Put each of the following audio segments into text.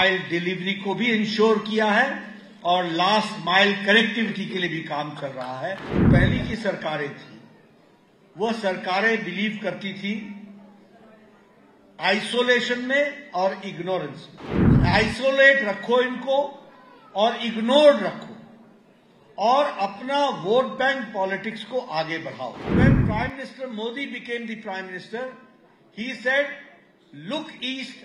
Mile delivery को भी ensure किया है और लास्ट माइल कनेक्टिविटी के लिए भी काम चल रहा है। पहली की सरकारें थी, वह सरकारें बिलीव करती थी आइसोलेशन में और इग्नोरेंस में। आइसोलेट रखो इनको और इग्नोर रखो और अपना वोट बैंक पॉलिटिक्स को आगे बढ़ाओ। When Prime Minister Modi became the Prime Minister, he said, "Look east,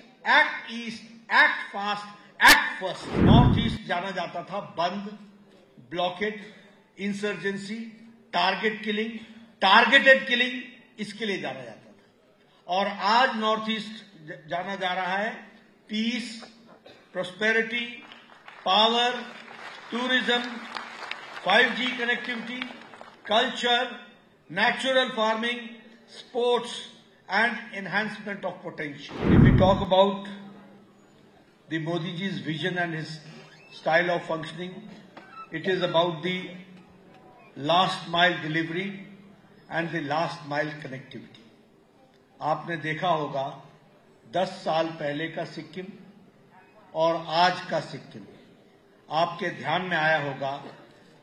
act fast, act first." North East जाना जाता था bandh, blockade, insurgency, target killing, targeted killing, इसके लिए जाना जाता था। और आज नॉर्थ ईस्ट जाना जा रहा है peace, prosperity, power, tourism, 5G connectivity, culture, natural farming, sports, and enhancement of potential. If we talk about the Modi ji's vision and his style of functioning, it is about the last mile delivery and the last mile connectivity. आपने देखा होगा 10 साल पहले का सिक्किम और आज का सिक्किम, आपके ध्यान में आया होगा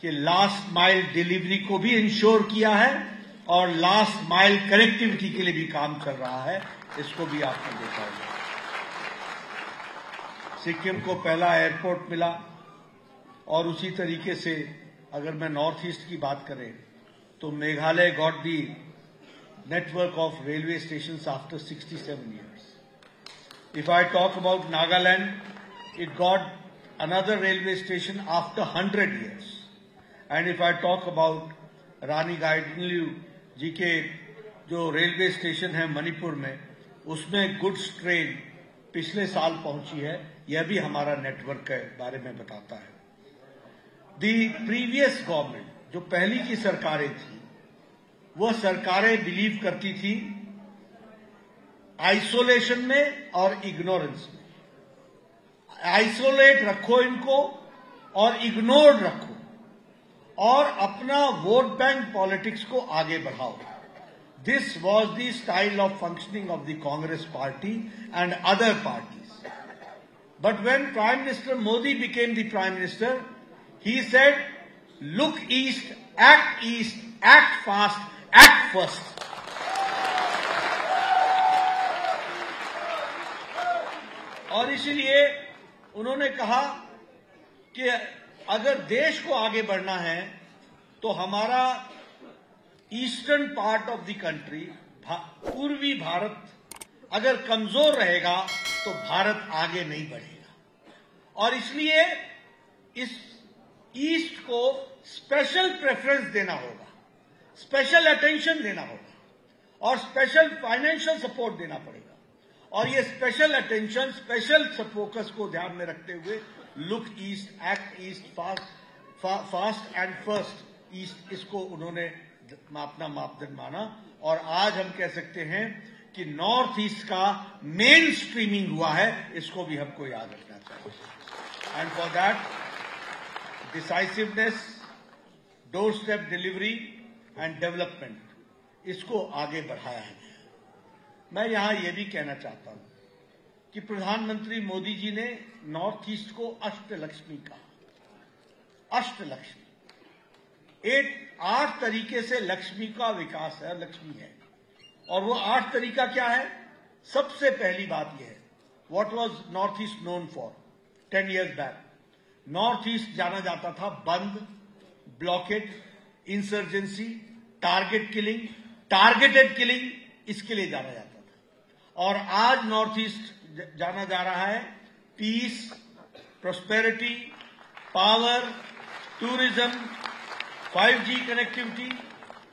कि लास्ट माइल डिलीवरी को भी इंश्योर किया है और लास्ट माइल कनेक्टिविटी के लिए भी काम चल रहा है। इसको भी आपने देखा होगा। सिक्किम को पहला एयरपोर्ट मिला और उसी तरीके से अगर मैं नॉर्थ ईस्ट की बात करें तो Meghalaya got the network of railway stations after 67 years. If I talk about Nagaland, it got another railway station after 100 years. And if I talk about Rani Gaidinliu जी के जो रेलवे स्टेशन है मणिपुर में, उसमें goods train पिछले साल पहुंची है, यह भी हमारा नेटवर्क के बारे में बताता है। दी प्रीवियस गवर्नमेंट, जो पहली की सरकारें थी, वह सरकारें बिलीव करती थी आइसोलेशन में और इग्नोरेंस में। आइसोलेट रखो इनको और इग्नोर रखो और अपना वोट बैंक पॉलिटिक्स को आगे बढ़ाओ। This was the style of functioning of the Congress party and other parties. But when prime minister Modi became the prime minister, he said, "look east, act fast, act first." और इसलिए उन्होंने कहा कि अगर देश को आगे बढ़ना है तो हमारा eastern part of the country, पूर्वी भारत अगर कमजोर रहेगा तो भारत आगे नहीं बढ़ेगा। और इसलिए इस ईस्ट को स्पेशल प्रेफरेंस देना होगा, स्पेशल अटेंशन देना होगा और स्पेशल फाइनेंशियल सपोर्ट देना पड़ेगा। और ये स्पेशल अटेंशन, स्पेशल फोकस को ध्यान में रखते हुए look east, act east, fast and first east, इसको उन्होंने अपना मापदंड माना। और आज हम कह सकते हैं कि नॉर्थ ईस्ट का मेन स्ट्रीमिंग हुआ है, इसको भी हमको याद रखना चाहिए। And for that decisiveness, door step delivery and development, इसको आगे बढ़ाया है। मैं यहां यह भी कहना चाहता हूं कि प्रधानमंत्री मोदी जी ने नॉर्थ ईस्ट को अष्टलक्ष्मी कहा। अष्टलक्ष्मी, 8 तरीके से लक्ष्मी का विकास है, लक्ष्मी है। और वो 8 तरीका क्या है? सबसे पहली बात यह है, what was North East known for 10 years back? North East जाना जाता था bandh, blockade, insurgency, target killing, targeted killing, इसके लिए जाना जाता था। और आज नॉर्थ ईस्ट जाना जा रहा है peace, prosperity, power, tourism, 5G connectivity,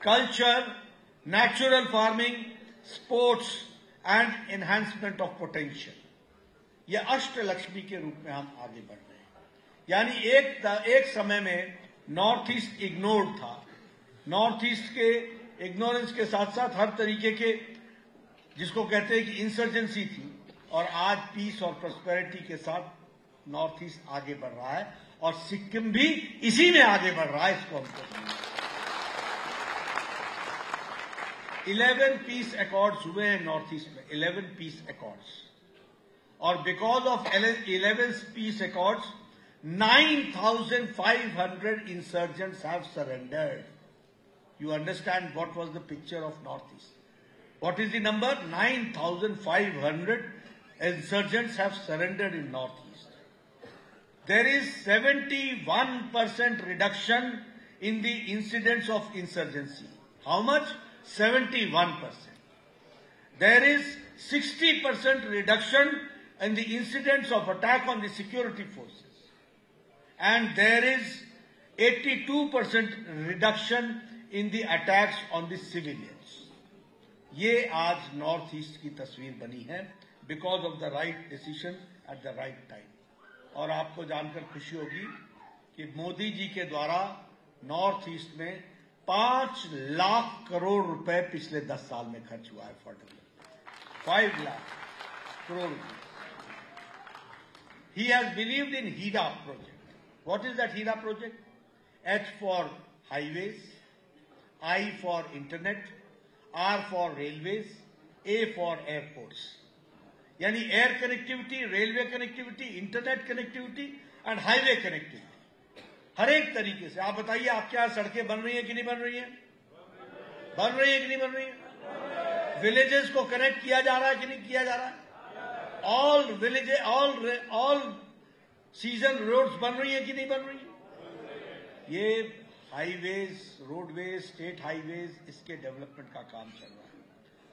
culture, natural farming, sports and enhancement of potential. यह अष्टलक्ष्मी के रूप में हम आगे बढ़ रहे हैं। यानी एक समय में नॉर्थ ईस्ट इग्नोर्ड था। नॉर्थ ईस्ट के इग्नोरेंस के साथ साथ हर तरीके के, जिसको कहते हैं कि इंसर्जेंसी थी, और आज पीस और प्रोस्पेरिटी के साथ नॉर्थ ईस्ट आगे बढ़ रहा है और सिक्किम भी इसी में आगे बढ़ रहा है। इसको हमको समझना है। 11 पीस अकॉर्ड्स हुए हैं नॉर्थ ईस्ट में, 11 पीस अकॉर्ड्स। और because of 11 peace accords 9,500 insurgents have surrendered. You understand what was the picture of Northeast? What is the number? 9,500 insurgents have surrendered in Northeast. There is 71% reduction in the incidents of insurgency. How much? 71%. There is 60% reduction in the incidents of attack on the security forces. And there is 82% reduction in the attacks on the civilians. ये आज north east की तस्वीर बनी है because of the right decision at the right time. और आपको जानकर खुशी होगी कि मोदी जी के द्वारा नॉर्थ ईस्ट में 5 लाख करोड़ रुपए पिछले 10 साल में खर्च हुआ है फॉर डेवलपमेंट। 5 लाख करोड़ रुपए। He has believed in HIDA project. What is that HIDA project? H for highways, I for internet, R for railways, A for airports. यानी air connectivity, railway connectivity, internet connectivity and highway connectivity. हर एक तरीके से आप बताइए आपके यहाँ सड़कें बन रही हैं कि नहीं बन रही हैं? बन रही है कि नहीं बन रही है? विलेजेस को कनेक्ट किया जा रहा है कि नहीं किया जा रहा है? All village, all season roads बन रही है कि नहीं बन रही है? ये हाईवेज, रोडवेज, स्टेट हाईवेज, इसके डेवलपमेंट का काम चल रहा है।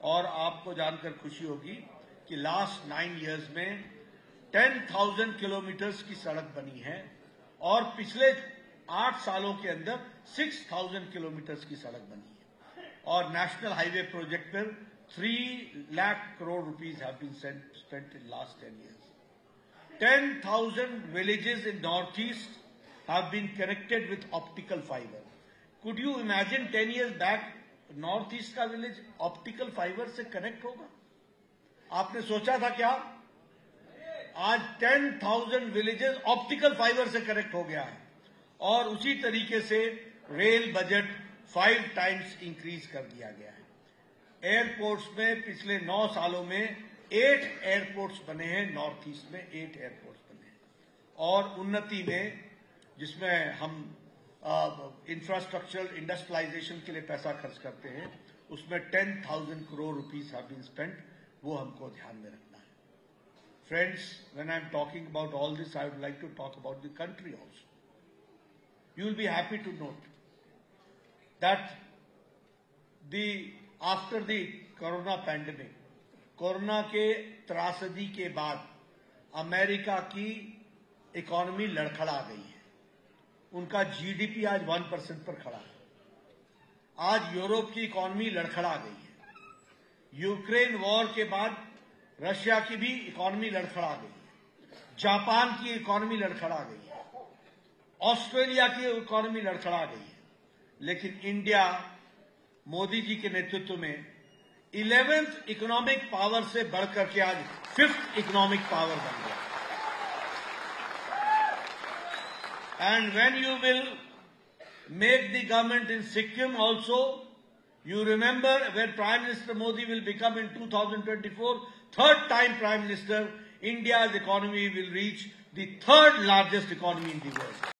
और आपको जानकर खुशी होगी कि लास्ट 9 इयर्स में 10,000 किलोमीटर्स की सड़क बनी है और पिछले 8 सालों के अंदर 6,000 किलोमीटर्स की सड़क बनी है। और नेशनल हाईवे प्रोजेक्ट पर 3 lakh crore rupees have been spent in last 10 years. 10,000 villages in Northeast have been connected with optical fiber. Could you imagine 10 years back Northeast का विलेज ऑप्टिकल फाइबर से कनेक्ट होगा? आपने सोचा था क्या? आज 10,000 विलेजेस ऑप्टिकल फाइबर से कनेक्ट हो गया है। और उसी तरीके से रेल बजट 5 टाइम्स इंक्रीज कर दिया गया है। एयरपोर्ट्स में पिछले 9 सालों में 8 एयरपोर्ट्स बने हैं। नॉर्थ ईस्ट में 8 एयरपोर्ट्स बने हैं। और उन्नति में जिसमें हम इंफ्रास्ट्रक्चरल इंडस्ट्रियलाइजेशन के लिए पैसा खर्च करते हैं, उसमें 10,000 crore rupees have been spent. वो हमको ध्यान में रखना है। Friends, when I am talking about all this, I would like to talk about the country also. You will be happy to note that after the corona pandemic, corona के त्रासदी के बाद अमेरिका की इकोनॉमी लड़खड़ा गई है। उनका GDP आज 1% पर खड़ा है। आज यूरोप की इकोनॉमी लड़खड़ा गई है। यूक्रेन वॉर के बाद रशिया की भी इकोनॉमी लड़खड़ा गई है। जापान की इकोनॉमी लड़खड़ा गई है। ऑस्ट्रेलिया की इकोनॉमी लड़खड़ा गई है। लेकिन इंडिया मोदी जी के नेतृत्व में 11th इकोनॉमिक पावर से बढ़कर के आज 5th इकोनॉमिक पावर बन गया। And when you will make the government in Sikkim also, you remember when Prime Minister Modi will become in 2024, third time Prime Minister, India's economy will reach the 3rd largest economy in the world.